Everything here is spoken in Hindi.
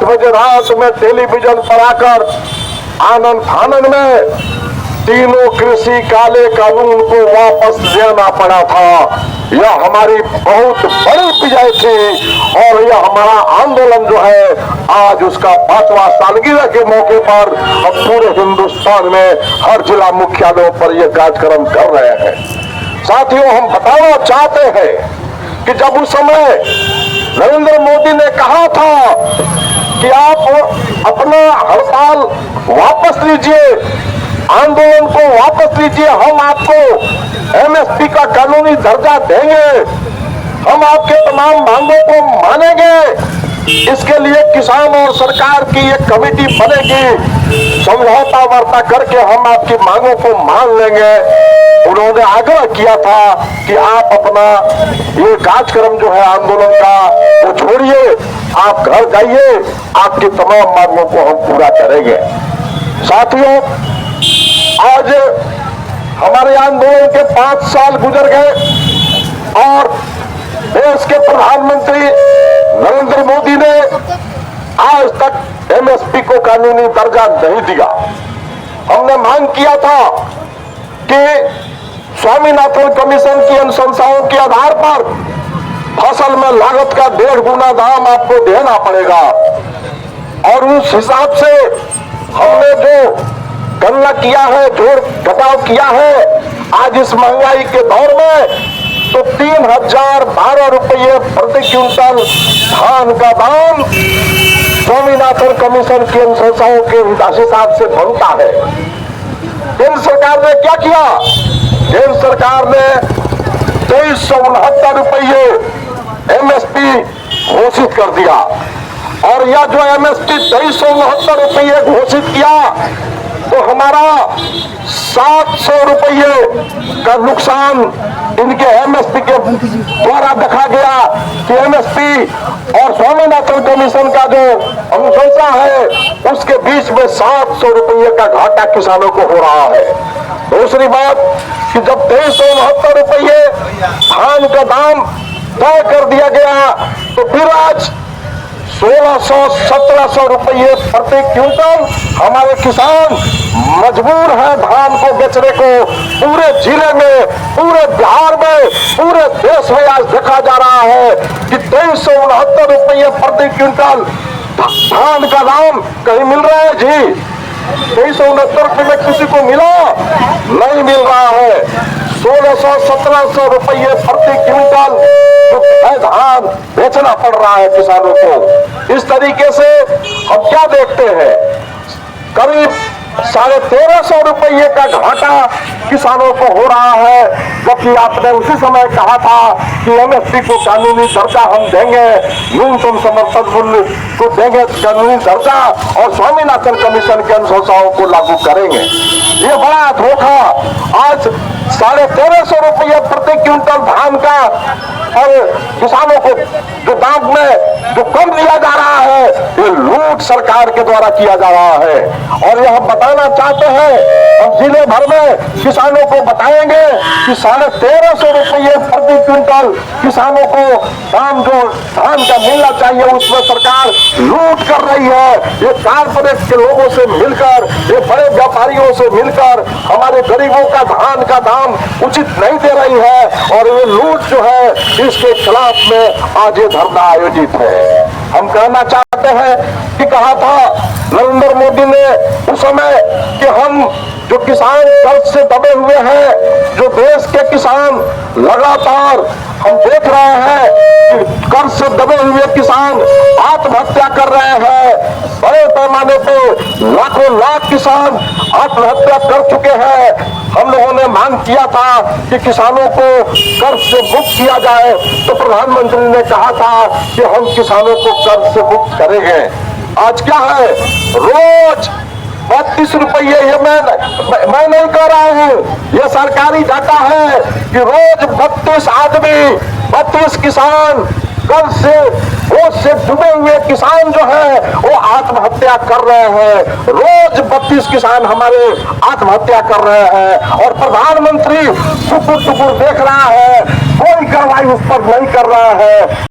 8 बजे रात में टेलीविजन पर आकर आनंद फानन में तीनों कृषि काले कानून को वापस लेना पड़ा था। यह हमारी बहुत बड़ी विजय थी और यह हमारा आंदोलन जो है आज उसका 5वां सालगिरह के मौके पर अब पूरे हिंदुस्तान में हर जिला मुख्यालयों पर यह कार्यक्रम कर रहे हैं। साथियों, हम बताना चाहते हैं कि जब उस समय नरेंद्र मोदी ने कहा था कि आप अपना हड़ताल वापस लीजिए, आंदोलन को वापस लीजिए, हम आपको एमएसपी का कानूनी दर्जा देंगे, हम आपके तमाम मांगों को मानेंगे, इसके लिए किसान और सरकार की एक कमेटी बनेगी, समझौता वार्ता करके हम आपकी मांगों को मान लेंगे। उन्होंने आग्रह किया था कि आप अपना ये कार्यक्रम जो है आंदोलन का वो छोड़िए, आप घर जाइए, आपकी तमाम मांगों को हम पूरा करेंगे। साथियों, आज हमारे आंदोलन के 5 साल गुजर गए और देश के प्रधानमंत्री नरेंद्र मोदी ने आज तक एमएसपी को कानूनी दर्जा नहीं दिया। हमने मांग किया था कि स्वामीनाथन कमीशन की अनुशंसाओं के आधार पर फसल में लागत का 1.5 गुना दाम आपको देना पड़ेगा और उस हिसाब से हमने जो गणना किया है, जोड़ घटाव किया है, आज इस महंगाई के दौर में तो 3012 रुपये प्रति क्विंटल धान का दाम स्वामीनाथन कमीशन की अनुशंसाओं के हिसाब से बनता है। केंद्र सरकार ने क्या किया? केंद्र सरकार ने 2369 रुपये एमएसपी घोषित कर दिया और यह जो एमएसपी 2369 रुपये घोषित किया तो हमारा 700 रुपये का नुकसान इनके एमएसपी के द्वारा देखा गया कि एमएसपी और स्वामीनाथन कमीशन का जो अनुशंसा है उसके बीच में 700 रुपये का घाटा किसानों को हो रहा है। दूसरी बात कि जब 2369 रुपये धान का दाम तय कर दिया गया तो फिर आज 1600-1700 रुपये प्रति क्विंटल हमारे किसान मजबूर हैं धान को बेचने को। पूरे जिले में, पूरे बिहार में, पूरे देश में आज देखा जा रहा है कि 2369 रुपये प्रति क्विंटल धान का दाम कहीं मिल रहा है जी? 2369 रुपये में किसी को मिला? नहीं मिल रहा है। 1600-1700 रुपये प्रति क्विंटल धान बेचना पड़ रहा है किसानों को। इस तरीके से हम क्या देखते हैं, करीब 1350 रुपये का घाटा किसानों को हो रहा है, जबकि आपने उसी समय कहा था कि एमएसपी को कानूनी दर्जा हम देंगे, न्यूनतम समर्थन मूल्य को देंगे कानूनी दर्जा और स्वामीनाथन कमीशन के अनुशंसाओं को लागू करेंगे। ये बड़ा धोखा। आज 1350 रुपये प्रति क्विंटल धान का और किसानों को जो दाम में जो कम दिया जा रहा है ये लूट सरकार के द्वारा किया जा रहा है। और यह हम बताना चाहते हैं, हम जिले भर में किसानों को बताएंगे कि 1350 रुपये प्रति क्विंटल किसानों को दाम जो धान का मिलना चाहिए उसमें सरकार लूट कर रही है। ये कारपोरेट के लोगों से मिलकर, ये बड़े व्यापारियों से मिलकर हमारे गरीबों का धान का दाम उचित नहीं दे रही है और ये लूट जो है इसके खिलाफ में आज ये धरना आयोजित है। हम कहना चाहते हैं कि कहा था नरेंद्र मोदी ने उस समय कि हम जो किसान कर्ज से दबे हुए हैं, जो देश के किसान लगातार हम देख रहे हैं कि कर्ज से दबे हुए किसान आत्महत्या कर रहे हैं, बड़े पैमाने पे लाखों लाख किसान आत्महत्या कर चुके हैं। हम लोगों ने मांग किया था कि किसानों को कर्ज से मुक्त किया जाए तो प्रधानमंत्री ने कहा था कि हम किसानों को कर्ज से मुक्त करेंगे। आज क्या है, रोज 32 रुपये, ये मैं नहीं कह रहा हूँ, ये सरकारी डाटा है कि रोज 32 आदमी, 32 किसान कर्ज से बोझ से डूबे हुए किसान जो है वो आत्महत्या कर रहे हैं। रोज 32 किसान हमारे आत्महत्या कर रहे हैं और प्रधानमंत्री टुकुर टुकुर देख रहा है, कोई कार्रवाई उस पर नहीं कर रहा है।